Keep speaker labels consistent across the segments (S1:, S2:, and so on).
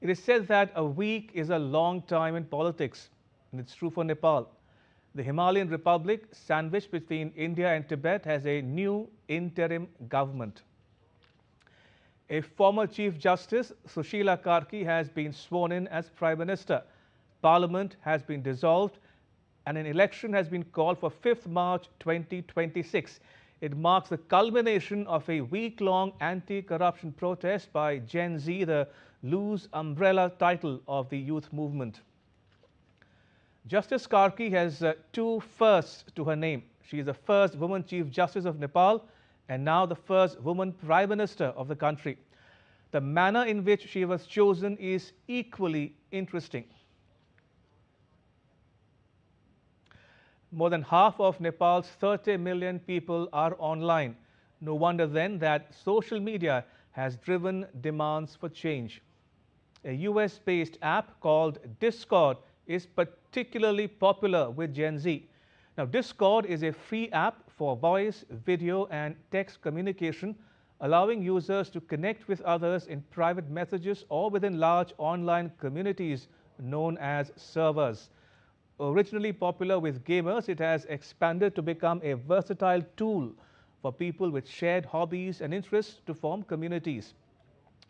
S1: It is said that a week is a long time in politics, and it's true for Nepal. The Himalayan Republic, sandwiched between India and Tibet, has a new interim government. A former Chief Justice, Sushila Karki, has been sworn in as Prime Minister. Parliament has been dissolved and an election has been called for 5th March 2026. It marks the culmination of a week-long anti-corruption protest by Gen Z, the loose umbrella title of the youth movement. Justice Karki has two firsts to her name. She is the first woman Chief Justice of Nepal and now the first woman Prime Minister of the country. The manner in which she was chosen is equally interesting. More than half of Nepal's 30 million people are online. No wonder then that social media has driven demands for change. A US-based app called Discord is particularly popular with Gen Z. Now, Discord is a free app for voice, video, and text communication, allowing users to connect with others in private messages or within large online communities known as servers. Originally popular with gamers, it has expanded to become a versatile tool for people with shared hobbies and interests to form communities.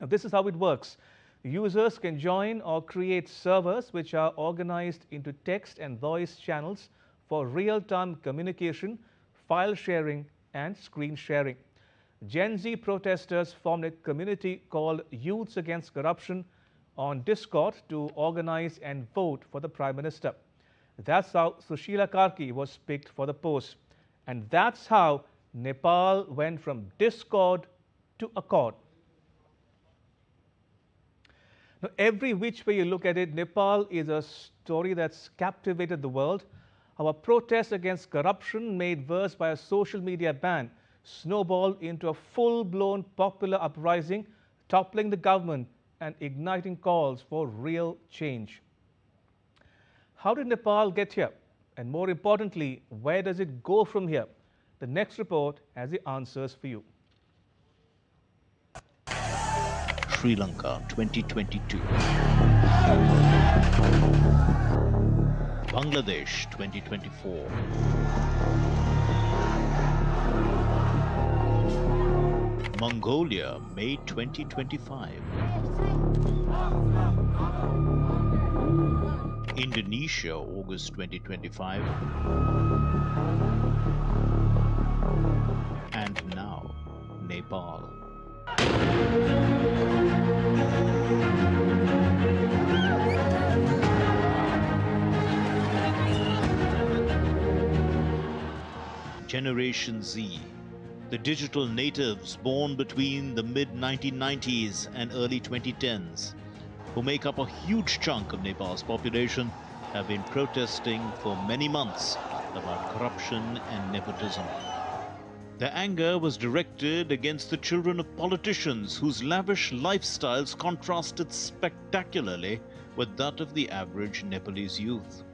S1: Now, this is how it works. Users can join or create servers which are organized into text and voice channels for real-time communication, file sharing, and screen sharing. Gen Z protesters formed a community called Youths Against Corruption on Discord to organize and vote for the Prime Minister. That's how Sushila Karki was picked for the post. And that's how Nepal went from discord to accord. Now, every which way you look at it, Nepal is a story that's captivated the world. Our protests against corruption, made worse by a social media ban, snowballed into a full-blown popular uprising, toppling the government and igniting calls for real change. How did Nepal get here? And more importantly, where does it go from here? The next report has the answers for you.
S2: Sri Lanka 2022. Bangladesh 2024. Mongolia May 2025. Indonesia August 2025. And now Nepal. Generation Z, the digital natives born between the mid-1990s and early 2010s, who make up a huge chunk of Nepal's population, have been protesting for many months about corruption and nepotism. Their anger was directed against the children of politicians whose lavish lifestyles contrasted spectacularly with that of the average Nepalese youth.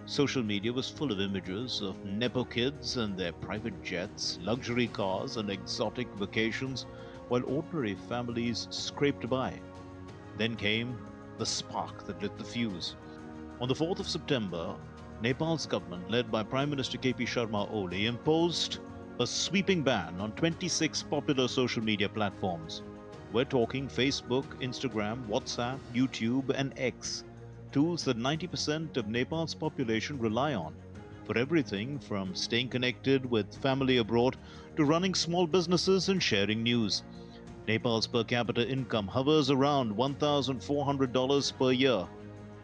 S2: Social media was full of images of Nepo kids and their private jets, luxury cars and exotic vacations, while ordinary families scraped by. Then came the spark that lit the fuse. On the 4th of September, Nepal's government, led by Prime Minister KP Sharma Oli, imposed a sweeping ban on 26 popular social media platforms. We're talking Facebook, Instagram, WhatsApp, YouTube, and X, tools that 90% of Nepal's population rely on for everything from staying connected with family abroad to running small businesses and sharing news. Nepal's per capita income hovers around $1,400 per year,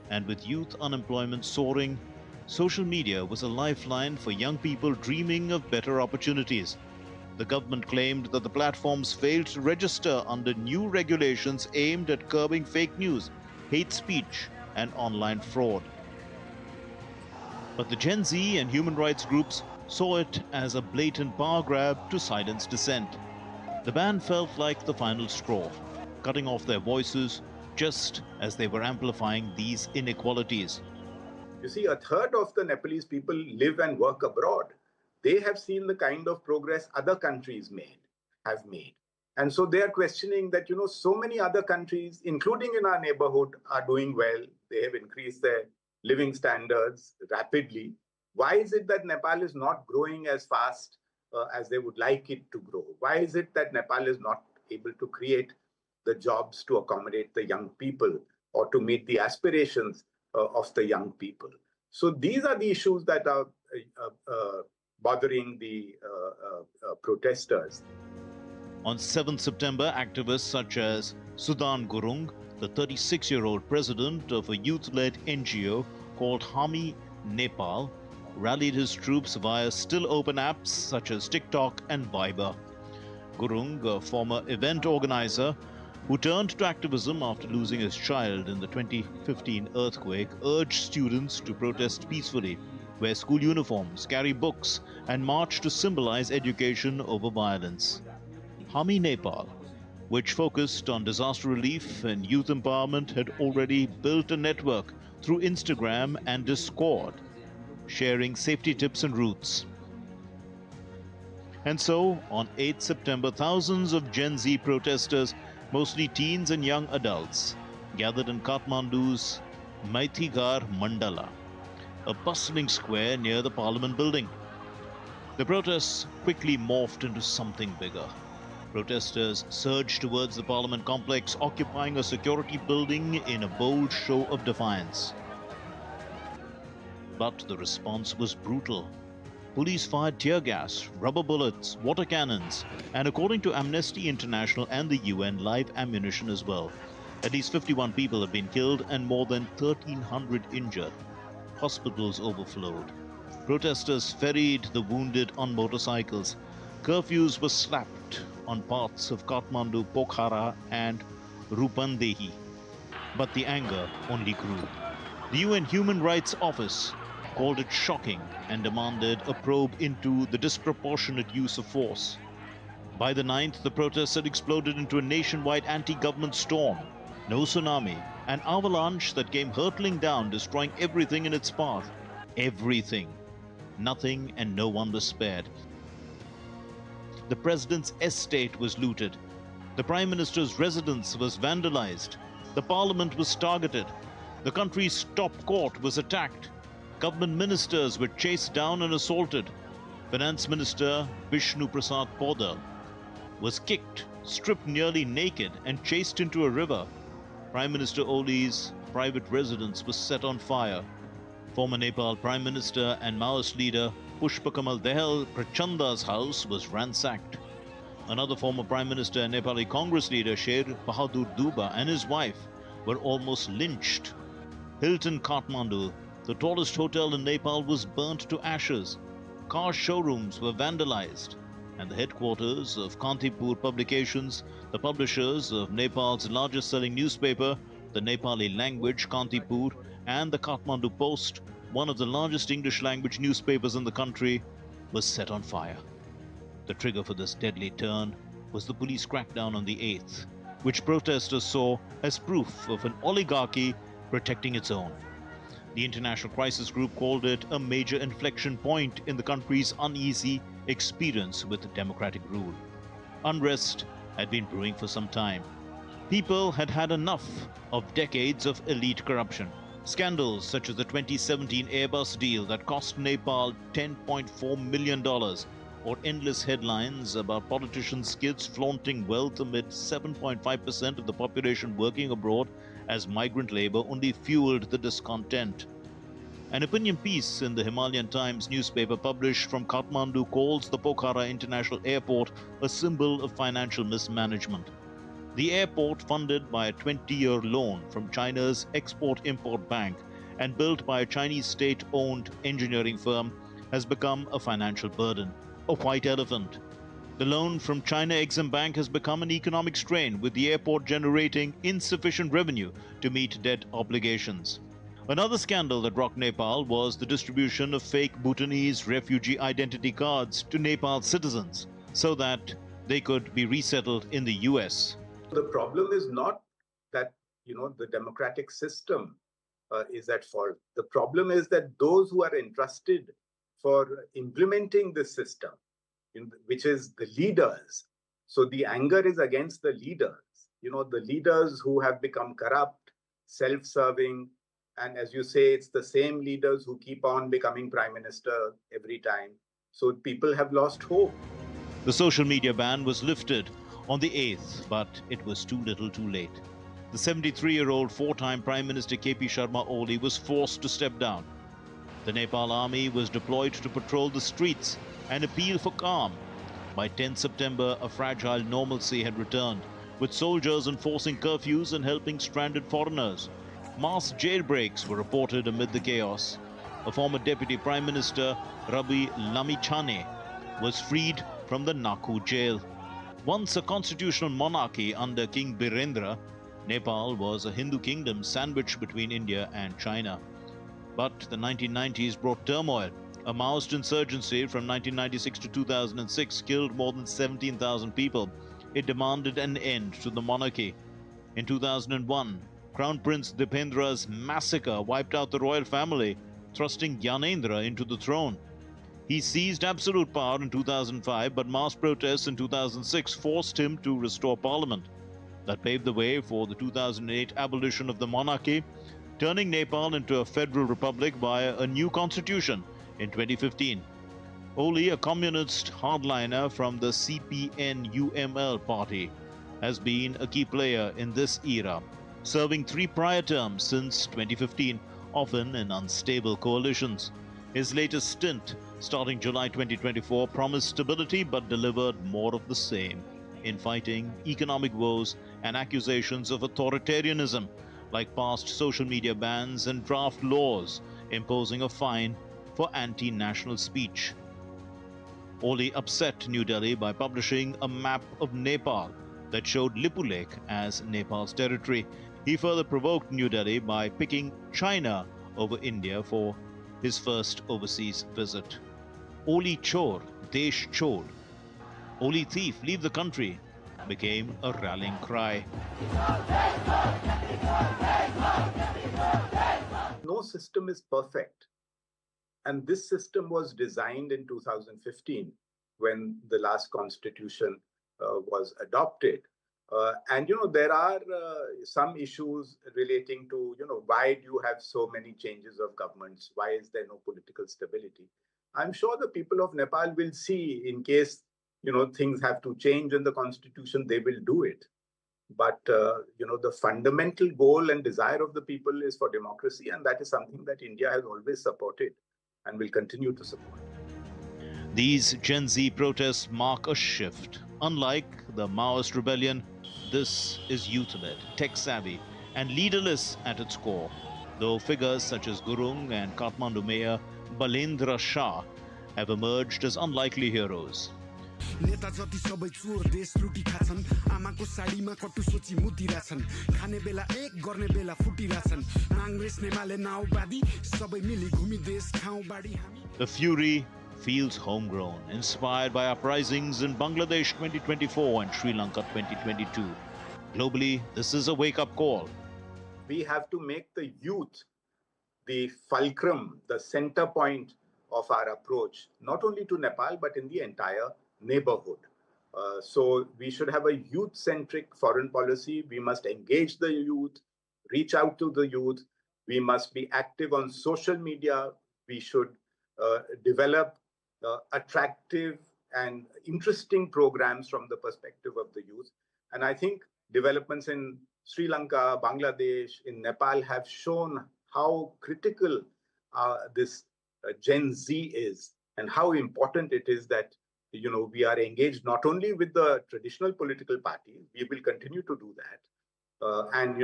S2: and with youth unemployment soaring, social media was a lifeline for young people dreaming of better opportunities. The government claimed that the platforms failed to register under new regulations aimed at curbing fake news, hate speech, and online fraud. But the Gen Z and human rights groups saw it as a blatant power grab to silence dissent. The ban felt like the final straw, cutting off their voices just as they were amplifying these inequalities.
S3: You see, a third of the Nepalese people live and work abroad. They have seen the kind of progress other countries have made. And so they are questioning that, so many other countries, including in our neighborhood, are doing well. They have increased their living standards rapidly. Why is it that Nepal is not growing as fast as they would like it to grow? Why is it that Nepal is not able to create the jobs to accommodate the young people or to meet the aspirations of the young people? So these are the issues that are bothering the protesters.
S2: On 7th September, activists such as Sudan Gurung, the 36-year-old president of a youth-led NGO called Hami Nepal, rallied his troops via still-open apps such as TikTok and Viber. Gurung, a former event organizer who turned to activism after losing his child in the 2015 earthquake, urged students to protest peacefully, wear school uniforms, carry books, and march to symbolize education over violence. Hami Nepal, which focused on disaster relief and youth empowerment, had already built a network through Instagram and Discord, sharing safety tips and routes. And so, on 8th September, thousands of Gen Z protesters, mostly teens and young adults, gathered in Kathmandu's Maithigar Mandala, a bustling square near the Parliament building. The protests quickly morphed into something bigger. Protesters surged towards the Parliament complex, occupying a security building in a bold show of defiance. But the response was brutal. Police fired tear gas, rubber bullets, water cannons, and according to Amnesty International and the UN, live ammunition as well. At least 51 people have been killed and more than 1,300 injured. Hospitals overflowed. Protesters ferried the wounded on motorcycles. Curfews were slapped on parts of Kathmandu, Pokhara, and Rupandehi. But the anger only grew. The UN Human Rights Office called it shocking and demanded a probe into the disproportionate use of force. By the 9th, the protests had exploded into a nationwide anti-government storm. No tsunami, an avalanche that came hurtling down, destroying everything in its path. Everything. Nothing and no one was spared. The president's estate was looted. The prime minister's residence was vandalized. The parliament was targeted. The country's top court was attacked. Government ministers were chased down and assaulted. Finance Minister Vishnu Prasad Podal was kicked, stripped nearly naked, and chased into a river. Prime Minister Oli's private residence was set on fire. Former Nepal Prime Minister and Maoist leader Pushpakamal Dahal Prachanda's house was ransacked. Another former Prime Minister and Nepali Congress leader Sher Bahadur Duba and his wife were almost lynched. Hilton Kathmandu, the tallest hotel in Nepal, was burnt to ashes. Car showrooms were vandalized. And the headquarters of Kantipur Publications, the publishers of Nepal's largest selling newspaper, the Nepali language Kantipur, and the Kathmandu Post, one of the largest English language newspapers in the country, was set on fire. The trigger for this deadly turn was the police crackdown on the 8th, which protesters saw as proof of an oligarchy protecting its own. The International Crisis Group called it a major inflection point in the country's uneasy experience with democratic rule. Unrest had been brewing for some time. People had had enough of decades of elite corruption. Scandals such as the 2017 Airbus deal that cost Nepal $10.4 million, or endless headlines about politicians' kids flaunting wealth amid 7.5% of the population working abroad as migrant labor, only fueled the discontent. An opinion piece in the Himalayan Times newspaper published from Kathmandu calls the Pokhara International Airport a symbol of financial mismanagement. The airport, funded by a 20-year loan from China's Export-Import Bank and built by a Chinese state-owned engineering firm, has become a financial burden, a white elephant. The loan from China Exim Bank has become an economic strain, with the airport generating insufficient revenue to meet debt obligations. Another scandal that rocked Nepal was the distribution of fake Bhutanese refugee identity cards to Nepal citizens so that they could be resettled in the US.
S3: The problem is not that, the democratic system is at fault. The problem is that those who are entrusted for implementing this system, which is the leaders, So the anger is against the leaders, the leaders who have become corrupt, self-serving, and as you say, it's the same leaders who keep on becoming prime minister every time. So people have lost hope.
S2: The social media ban was lifted on the 8th, but it was too little too late. The 73-year-old four-time Prime Minister KP Sharma Oli was forced to step down. The Nepal army was deployed to patrol the streets and appeal for calm. By 10 September, a fragile normalcy had returned, with soldiers enforcing curfews and helping stranded foreigners. Mass jailbreaks were reported amid the chaos. A former Deputy Prime Minister, Rabi Lamichhane, was freed from the Nakhu jail. Once a constitutional monarchy under King Birendra, Nepal was a Hindu kingdom sandwiched between India and China. But the 1990s brought turmoil. A Maoist insurgency from 1996 to 2006 killed more than 17,000 people. It demanded an end to the monarchy. In 2001, Crown Prince Dipendra's massacre wiped out the royal family, thrusting Gyanendra into the throne. He seized absolute power in 2005, but mass protests in 2006 forced him to restore parliament. That paved the way for the 2008 abolition of the monarchy, turning Nepal into a federal republic via a new constitution in 2015. Oli, a communist hardliner from the CPN-UML party, has been a key player in this era, serving 3 prior terms since 2015, often in unstable coalitions. His latest stint, starting July 2024, promised stability but delivered more of the same, infighting, economic woes, and accusations of authoritarianism, like past social media bans and draft laws imposing a fine for anti-national speech. Oli upset New Delhi by publishing a map of Nepal that showed Lipulekh as Nepal's territory. He further provoked New Delhi by picking China over India for his first overseas visit. Oli Chor, Desh Chor, Oli Thief, Leave the Country, became a rallying cry.
S3: No system is perfect. And this system was designed in 2015 when the last constitution was adopted. There are some issues relating to, why do you have so many changes of governments? Why is there no political stability? I'm sure the people of Nepal will see, in case, things have to change in the constitution, they will do it. But, the fundamental goal and desire of the people is for democracy. And that is something that India has always supported and will continue to support.
S2: These Gen Z protests mark a shift. Unlike the Maoist rebellion, this is youth-led, tech-savvy, and leaderless at its core. Though figures such as Gurung and Kathmandu Mayor Balendra Shah have emerged as unlikely heroes.
S4: नेता जति सबै चोर देश लुटी खाछन् आमाको साडीमा कटु सोची मुतिराछन् खाने बेला एक गर्ने बेला फुटिराछन् कांग्रेस नेमाले नाउबादी सबै मिली घुमी देश खाऊ बाडी हामी.
S2: The fury feels homegrown, inspired by uprisings in Bangladesh 2024 and Sri Lanka 2022. Globally, this is a wake-up call.
S3: We have to make the youth the fulcrum, the center point of our approach, not only to Nepal, but in the entire neighborhood. So we should have a youth-centric foreign policy. We must engage the youth, reach out to the youth. We must be active on social media. We should develop attractive and interesting programs from the perspective of the youth. And I think developments in Sri Lanka, Bangladesh, in Nepal have shown how critical this Gen Z is and how important it is that we are engaged not only with the traditional political parties, we will continue to do that, and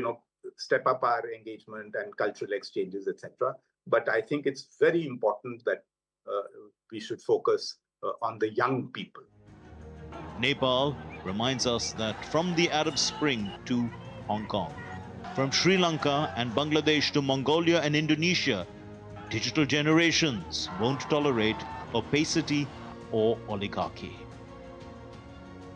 S3: step up our engagement and cultural exchanges, etc. But I think it's very important that we should focus on the young people.
S2: Nepal reminds us that from the Arab Spring to Hong Kong, from Sri Lanka and Bangladesh to Mongolia and Indonesia, digital generations won't tolerate opacity or oligarchy.